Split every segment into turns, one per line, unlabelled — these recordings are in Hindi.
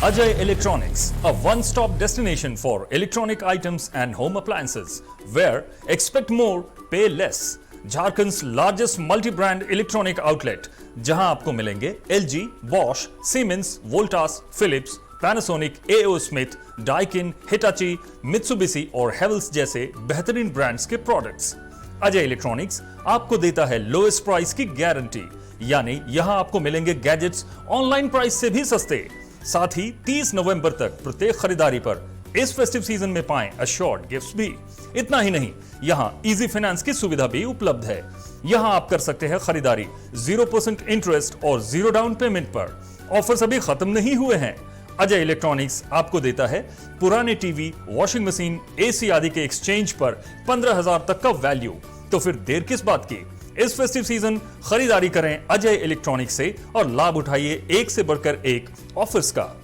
Ajay Electronics, a one-stop destination for electronic items and home appliances, where expect more, pay less. Jharkhand's largest multi brand electronic outlet, जहां आपको मिलेंगे LG, Bosch, Siemens, Voltas, Philips, Panasonic, AO Smith, Daikin, Hitachi, Mitsubishi और Havells जैसे बेहतरीन ब्रांड्स के प्रोडक्ट्स। अजय इलेक्ट्रॉनिक्स आपको देता है लोएस्ट प्राइस की गारंटी, यानी यहां आपको मिलेंगे गैजेट्स ऑनलाइन प्राइस से भी सस्ते। साथ ही 30 नवंबर तक प्रत्येक खरीदारी पर इस फेस्टिव सीजन में पाएं अश्योर्ड गिफ्ट्स भी। इतना ही नहीं, यहां इजी फाइनेंस की सुविधा भी उपलब्ध है। यहां आप कर सकते हैं खरीदारी 0% इंटरेस्ट और 0 डाउन पेमेंट पर। ऑफर्स अभी खत्म नहीं हुए हैं। अजय इलेक्ट्रॉनिक्स आपको देता है पुराने टीवी, वॉशिंग मशीन, एसी आदि के एक्सचेंज पर 15,000 तक का वैल्यू। तो फिर देर किस बात की, इस फेस्टिव सीजन खरीदारी करें अजय इलेक्ट्रॉनिक्स से और लाभ उठाइए एक से बढ़कर एक ऑफर्स का।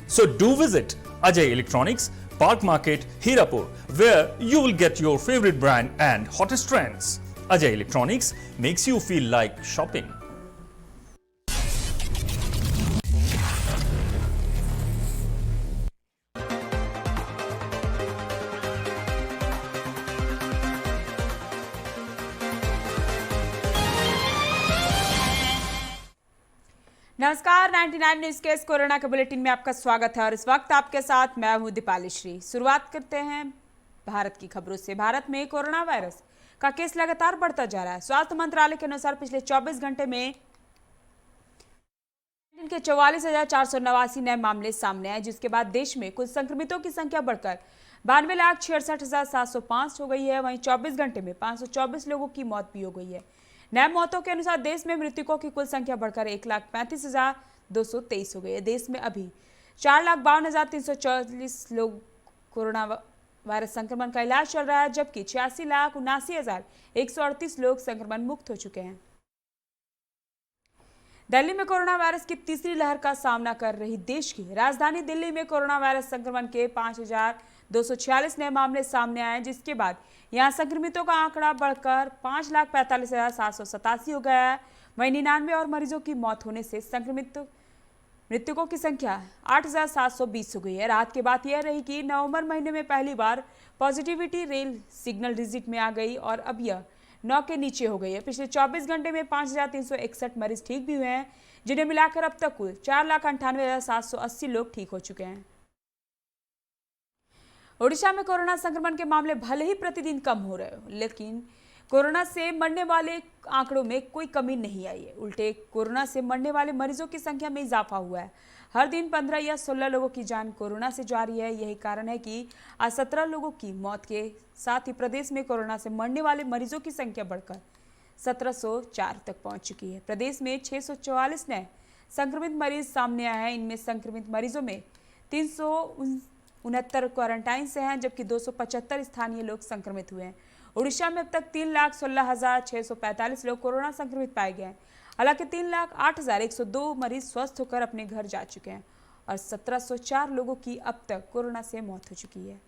So do visit Ajay Electronics, Park Market, Hirapur, where you will get your favorite brand and hottest trends. Ajay Electronics makes you feel like shopping.
नमस्कार, 99 न्यूज के इस कोरोना के बुलेटिन में आपका स्वागत है और इस वक्त आपके साथ मैं हूं दीपाली श्री। शुरुआत करते हैं भारत की खबरों से। भारत में कोरोना वायरस का केस लगातार बढ़ता जा रहा है। स्वास्थ्य मंत्रालय के अनुसार पिछले 24 घंटे में के 44,489 नए मामले सामने आए, जिसके बाद देश में कुल संक्रमितों की संख्या बढ़कर 92,66,705 हो गई है। वहीं 24 घंटे में 524 लोगों की मौत भी हो गई है। नए मौतों के अनुसार देश में मृतकों की कुल संख्या बढ़कर 1,35,223 हो गई है। देश में अभी 4,52,344 लोग कोरोना वायरस संक्रमण का इलाज चल रहा है, जबकि 86,79,138 लोग संक्रमण मुक्त हो चुके हैं। दिल्ली में कोरोना वायरस की तीसरी लहर का सामना कर रही देश की राजधानी दिल्ली में कोरोना वायरस संक्रमण के 5,246 नए मामले सामने आए, जिसके बाद यहां संक्रमितों का आंकड़ा बढ़कर 5,45,787 हो गया है। वहीं 99 और मरीजों की मौत होने से संक्रमित मृतकों की संख्या 8,720 हो गई है। राहत की बात यह रही कि नवंबर महीने में पहली बार पॉजिटिविटी रेल सिग्नल डिजिट में आ गई और अब यह 9 के नीचे हो गई है। पिछले 24 घंटे में 5,361 मरीज ठीक भी हुए हैं, जिन्हें मिलाकर अब तक कुल 4,98,780 लोग ठीक हो चुके हैं। ओडिशा में कोरोना संक्रमण के मामले भले ही प्रतिदिन कम हो रहे हो, लेकिन कोरोना से मरने वाले आंकड़ों में कोई कमी नहीं आई है। उल्टे कोरोना से मरने वाले मरीजों की संख्या में इजाफा हुआ है। हर दिन 15 या 16 लोगों की जान कोरोना से जा रही है। यही कारण है कि आज 17 लोगों की मौत के साथ ही प्रदेश में कोरोना से मरने वाले मरीजों की संख्या बढ़कर 1704 तक पहुंच चुकी है। प्रदेश में 644 नए संक्रमित मरीज सामने आए हैं। इनमें संक्रमित मरीजों में 369 क्वारंटाइन से हैं, जबकि 275 स्थानीय लोग संक्रमित हुए हैं। उड़ीसा में अब तक 3,16,645 लोग कोरोना संक्रमित पाए गए हैं। हालांकि 3,08,102 मरीज स्वस्थ होकर अपने घर जा चुके हैं और 1704 लोगों की अब तक कोरोना से मौत हो चुकी है।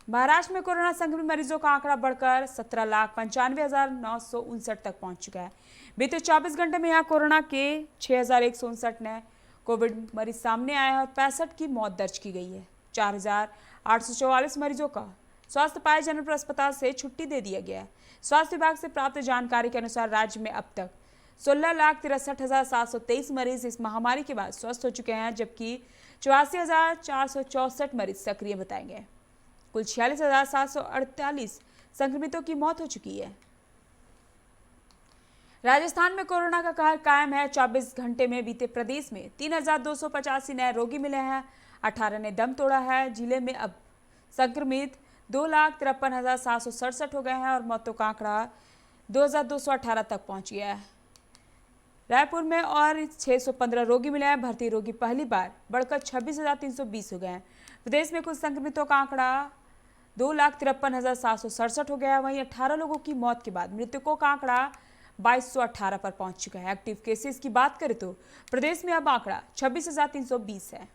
महाराष्ट्र में कोरोना संक्रमित मरीजों का आंकड़ा बढ़कर 17,95,959 तक पहुंच चुका है। बीते 24 घंटे में यहां कोरोना के 6,159 नए कोविड मरीज सामने आए हैं और 65 की मौत दर्ज की गई है। 4,844 मरीजों का स्वास्थ्य पाए जाने पर अस्पताल से छुट्टी दे दिया गया है। स्वास्थ्य विभाग से प्राप्त जानकारी के अनुसार राज्य में अब तक 16,63,723 मरीज इस महामारी के बाद स्वस्थ हो चुके हैं, जबकि 84,464 मरीज सक्रिय बताए गए। कुल 46,748 संक्रमितों की मौत हो चुकी है। राजस्थान में कोरोना का कहर कायम है। 24 घंटे में बीते प्रदेश में 3,285 नए रोगी मिले हैं। 18 ने दम तोड़ा है। जिले में अब संक्रमित 2,53,767 हो गए हैं और मौतों का आंकड़ा 2,218 तक पहुंच गया है। रायपुर में और 615 रोगी मिले हैं। भर्ती रोगी पहली बार बढ़कर 26,320 हो गए हैं। प्रदेश में कुल संक्रमितों का आंकड़ा 2,53,767 हो गया है। वहीं 18 लोगों की मौत के बाद मृतकों का आंकड़ा 2,218 पर पहुंच चुका है। एक्टिव केसेस की बात करें तो प्रदेश में अब आंकड़ा 26,320 है।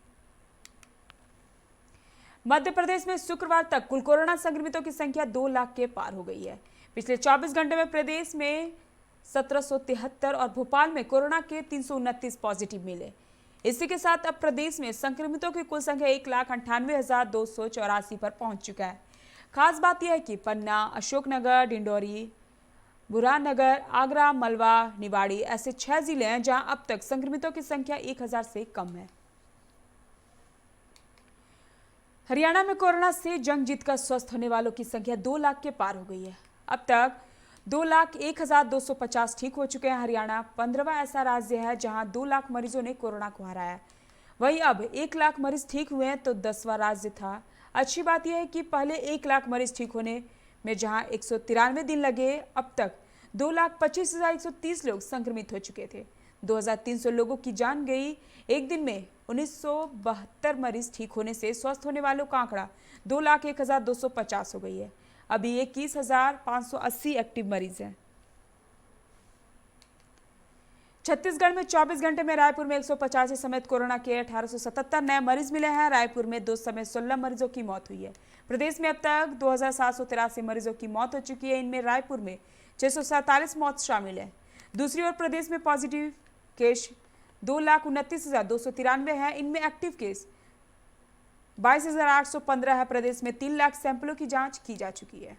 मध्य प्रदेश में शुक्रवार तक कुल कोरोना संक्रमितों की संख्या 2 लाख के पार हो गई है। पिछले 24 घंटे में प्रदेश में 1773 और भोपाल में कोरोना के 329 पॉजिटिव मिले। इसी के साथ अब प्रदेश में संक्रमितों की कुल संख्या 1,98,284 पर पहुंच चुका है। खास बात यह है कि पन्ना, अशोकनगर, डिंडोरी, बुरहाननगर, आगरा, मलवा, निवाड़ी ऐसे 6 जिले हैं जहां अब तक संक्रमितों की संख्या 1000 से कम है। हरियाणा में कोरोना से जंग जीतकर स्वस्थ होने वालों की संख्या 2 लाख के पार हो गई है। अब तक 2,01,250 ठीक हो चुके हैं। हरियाणा 15वां ऐसा राज्य है जहां 2 लाख मरीजों ने कोरोना को हराया। वहीं अब 1 लाख मरीज ठीक हुए हैं तो 10वां राज्य था। अच्छी बात यह है कि पहले 1 लाख मरीज ठीक होने में जहां 193 दिन लगे, अब तक 2,25,130 लोग संक्रमित हो चुके थे। 2,300 लोगों की जान गई। एक दिन में 1972 मरीज ठीक होने से स्वस्थ होने वालों का आंकड़ा 2,01,250 हो गई है। अभी 21,580 एक्टिव मरीज हैं। छत्तीसगढ़ में 24 घंटे में रायपुर में 185 समेत कोरोना के 1877 नए मरीज मिले हैं। रायपुर में 2 समेत 16 मरीजों की मौत हुई है। प्रदेश में अब तक 2,783 मरीजों की मौत हो चुकी है। इनमें रायपुर में 647 मौत शामिल है। दूसरी ओर प्रदेश में पॉजिटिव केस 2,29,293 है। इनमें एक्टिव केस 22,815 है। प्रदेश में 3 लाख सैंपलों की जांच की जा चुकी है।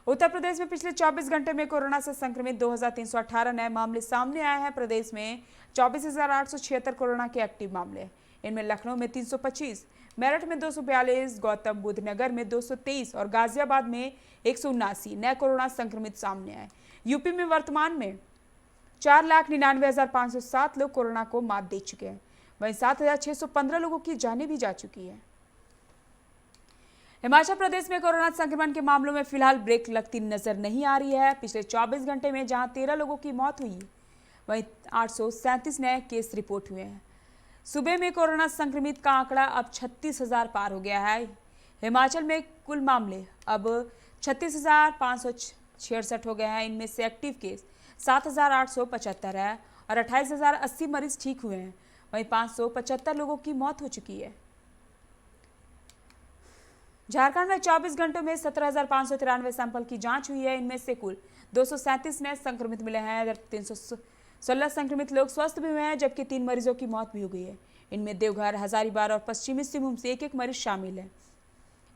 उत्तर प्रदेश में पिछले 24 घंटे में कोरोना से संक्रमित 2,318 नए मामले सामने आए हैं। प्रदेश में 24,876 कोरोना के एक्टिव मामले हैं। इनमें लखनऊ में 325, मेरठ में 242, गौतम बुद्ध नगर में 223 और गाजियाबाद में 179 नए कोरोना संक्रमित सामने आए। यूपी में वर्तमान में 4,99,507 लोग कोरोना को मात दे चुके हैं। वहीं 7,615 लोगों की जानें भी जा चुकी है। हिमाचल प्रदेश में कोरोना संक्रमण के मामलों में फिलहाल ब्रेक लगती नजर नहीं आ रही है। पिछले 24 घंटे में जहां 13 लोगों की मौत हुई, वहीं 837 नए केस रिपोर्ट हुए हैं। सूबे में कोरोना संक्रमित का आंकड़ा अब 36,000 पार हो गया है। हिमाचल में कुल मामले अब 36,566 हो गए हैं। इनमें से एक्टिव केस 7,875 है और 28,080 मरीज ठीक हुए हैं। वहीं 575 लोगों की मौत हो चुकी है। झारखंड में 24 घंटों में 17,593 सैंपल की जांच हुई है। इनमें से कुल 237 नए संक्रमित मिले हैं। 316 संक्रमित लोग स्वस्थ भी हुए हैं, जबकि 3 मरीजों की मौत भी हो गई है। इनमें देवघर, हजारीबाग और पश्चिमी सिंहभूम से 1-1 मरीज शामिल है।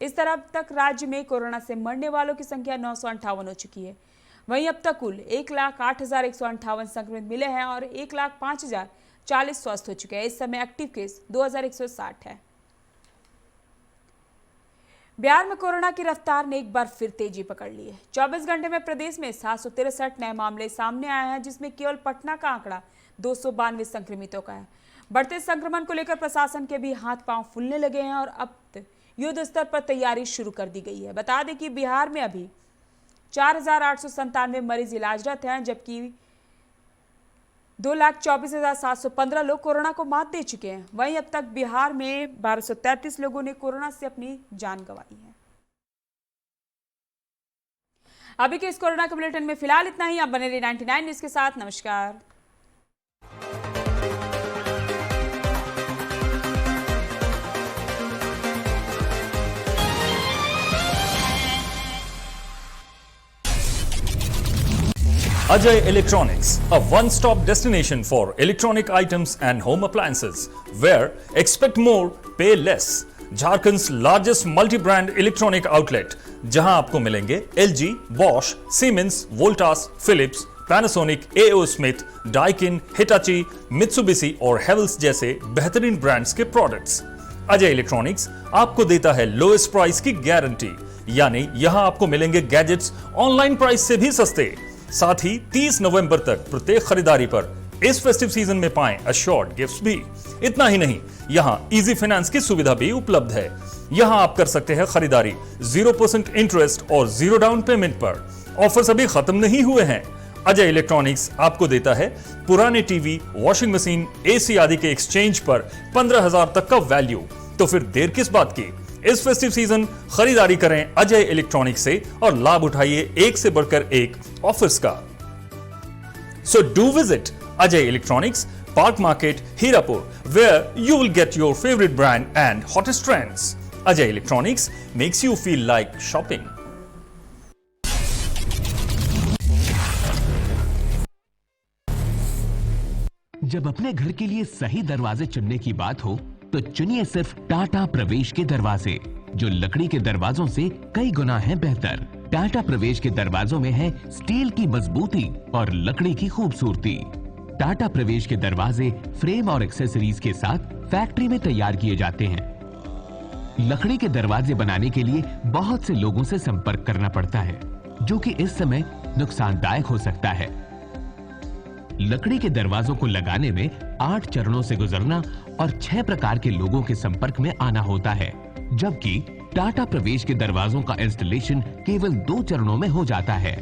इस तरह अब तक राज्य में कोरोना से मरने वालों की संख्या 958 हो चुकी है। वहीं अब तक कुल 1,08,158 संक्रमित मिले हैं और 1,05,040 स्वस्थ हो चुके हैं। इस समय एक्टिव केस 2,160 है। बिहार में कोरोना की रफ्तार ने एक बार फिर तेजी पकड़ ली है। 24 घंटे में प्रदेश में 763 नए मामले सामने आए हैं, जिसमें केवल पटना का आंकड़ा 292 संक्रमितों का है। बढ़ते संक्रमण को लेकर प्रशासन के भी हाथ पांव फूलने लगे हैं और अब युद्ध स्तर पर तैयारी शुरू कर दी गई है। बता दें कि बिहार में अभी 4,897 मरीज इलाजरत हैं, जबकि 2,24,715 लोग कोरोना को मात दे चुके हैं। वहीं अब तक बिहार में 1,233 लोगों ने कोरोना से अपनी जान गंवाई है। अभी के इस कोरोना के बुलेटिन में फिलहाल इतना ही। आप बने रहिए 99 न्यूज के साथ। नमस्कार।
Ajay Electronics, a one-stop destination for electronic items and home appliances, where expect more, pay less. Jharkhand's largest multi-brand electronic outlet, जहां आपको मिलेंगे LG, Bosch, Siemens, Voltas, Philips, Panasonic, AO Smith, Daikin, Hitachi, Mitsubishi और Havells जैसे बेहतरीन ब्रांड्स के प्रोडक्ट्स। अजय इलेक्ट्रॉनिक्स आपको देता है लोएस्ट प्राइस की गारंटी, यानी यहां आपको मिलेंगे गैजेट्स ऑनलाइन प्राइस से भी सस्ते। साथ ही 30 नवंबर तक प्रत्येक खरीदारी पर इस फेस्टिव सीजन में पाएं अश्योर्ड गिफ्ट्स भी। इतना ही नहीं, यहां इजी फाइनेंस की सुविधा भी उपलब्ध है। यहां आप कर सकते हैं खरीदारी 0% इंटरेस्ट और 0 डाउन पेमेंट पर। ऑफर्स अभी खत्म नहीं हुए हैं। अजय इलेक्ट्रॉनिक्स आपको देता है पुराने टीवी, वॉशिंग मशीन, एसी आदि के एक्सचेंज पर 15,000 तक का वैल्यू। तो फिर देर किस बात की, इस फेस्टिव सीजन खरीदारी करें अजय इलेक्ट्रॉनिक्स से और लाभ उठाइए एक से बढ़कर एक ऑफर्स का। So do visit Ajay Electronics, Park Market, Hirapur, where you will get your favorite brand and hottest trends. Ajay Electronics makes you feel like shopping.
जब अपने घर के लिए सही दरवाजे चुनने की बात हो तो चुनिए सिर्फ टाटा प्रवेश के दरवाजे, जो लकड़ी के दरवाजों से कई गुना है बेहतर। टाटा प्रवेश के दरवाजों में है स्टील की मजबूती और लकड़ी की खूबसूरती। टाटा प्रवेश के दरवाजे फ्रेम और एक्सेसरीज के साथ फैक्ट्री में तैयार किए जाते हैं। लकड़ी के दरवाजे बनाने के लिए बहुत से लोगों से संपर्क करना पड़ता है, जो कि इस समय नुकसानदायक हो सकता है। लकड़ी के दरवाजों को लगाने में 8 चरणों से गुजरना और 6 प्रकार के लोगों के संपर्क में आना होता है, जबकि टाटा प्रवेश के दरवाजों का इंस्टॉलेशन केवल 2 चरणों में हो जाता है।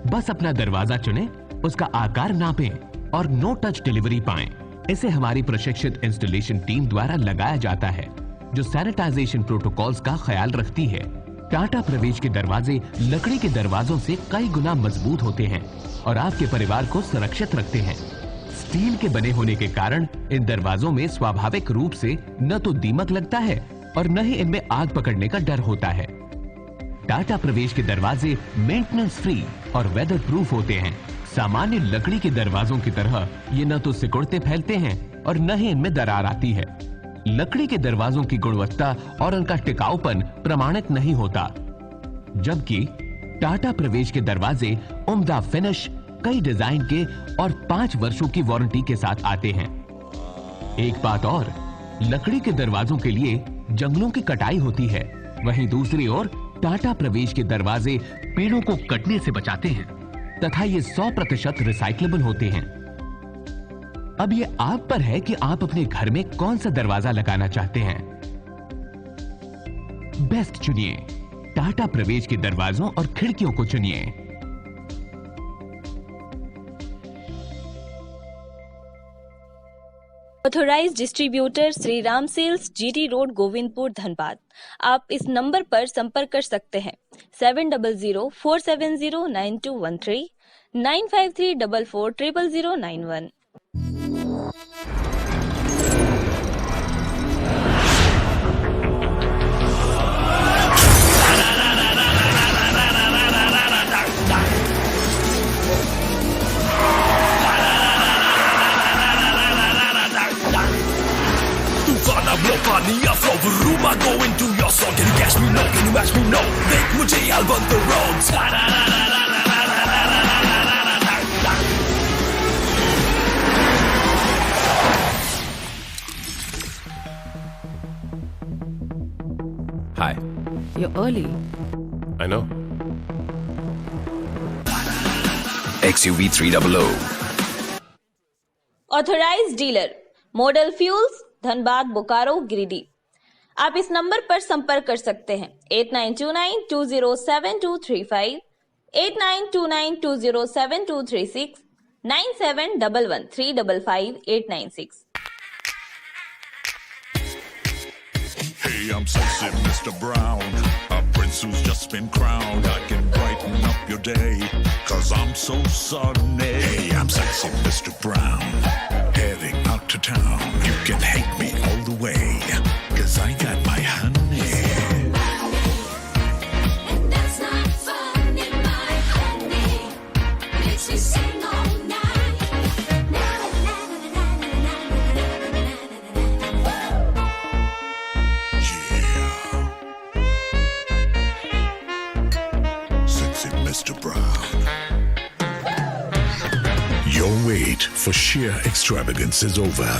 बस अपना दरवाजा चुनें, उसका आकार नापें और नो टच डिलीवरी पाएं। इसे हमारी प्रशिक्षित इंस्टॉलेशन टीम द्वारा लगाया जाता है, जो सैनिटाइजेशन प्रोटोकॉल्स का ख्याल रखती है। टाटा प्रवेश के दरवाजे लकड़ी के दरवाजों से कई गुना मजबूत होते हैं और आपके परिवार को सुरक्षित रखते हैं। स्टील के बने होने के कारण इन दरवाजों में स्वाभाविक रूप से न तो दीमक लगता है और न ही इनमें आग पकड़ने का डर होता है। टाटा प्रवेश के दरवाजे मेंटेनेंस फ्री और वेदर प्रूफ होते हैं। सामान्य लकड़ी के दरवाजों की तरह ये न तो सिकुड़ते फैलते हैं और न ही इनमें दरार आती है। लकड़ी के दरवाजों की गुणवत्ता और उनका टिकाऊपन प्रमाणित नहीं होता, जबकि टाटा प्रवेश के दरवाजे उम्दा फिनिश, कई डिजाइन के और 5 वर्षों की वारंटी के साथ आते हैं। एक बात और, लकड़ी के दरवाजों के लिए जंगलों की कटाई होती है, वहीं दूसरी ओर टाटा प्रवेश के दरवाजे पेड़ों को कटने से बचाते हैं तथा ये 100% रिसाइक्लेबल होते हैं। अब ये आप पर है कि आप अपने घर में कौन सा दरवाजा लगाना चाहते हैं। बेस्ट चुनिए, टाटा प्रवेश के दरवाजों और खिड़कियों को चुनिए।
Authorised distributor Shri Ram sales, GT road, Govindpur, Dhanbad. आप इस नंबर पर संपर्क कर सकते हैं 7004709213 9534400091।
Blockania flow rumor go into your song. Can you catch me? No. Can you match me? No. Make mujhe I'll burn the roads.
Hi.
You're early.
I know.
XUV 300.
Authorised dealer model fuels, Dhanbad, Bokaro, Giridih. आप इस नंबर पर संपर्क कर सकते हैं 8929207235, 8929207236, 9711355896।
Hey, I'm sexy Mr. Brown, a prince who's just been crowned. I can brighten up your day, 'cause I'm so sunny. Hey, I'm sexy Mr. Brown, heading out to town. You can hate me all the way, 'cause I got my honey.
And that's not funny, my honey. Makes me sing all night. Na na na na na na na na na.
Yeah, sexy Mr. Brown. Your wait for sheer extravagance is over.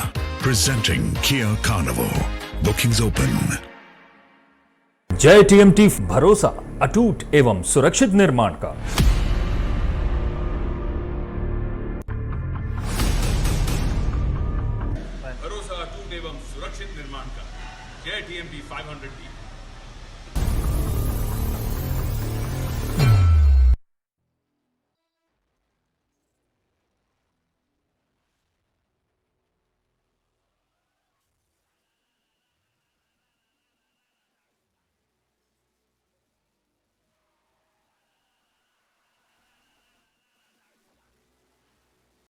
Presenting Kia Carnival. Bookings open.
जय टीएमटी, भरोसा अटूट एवं सुरक्षित निर्माण का।
भरोसा अटूट एवं सुरक्षित निर्माण का। जय टीएमटी 500D।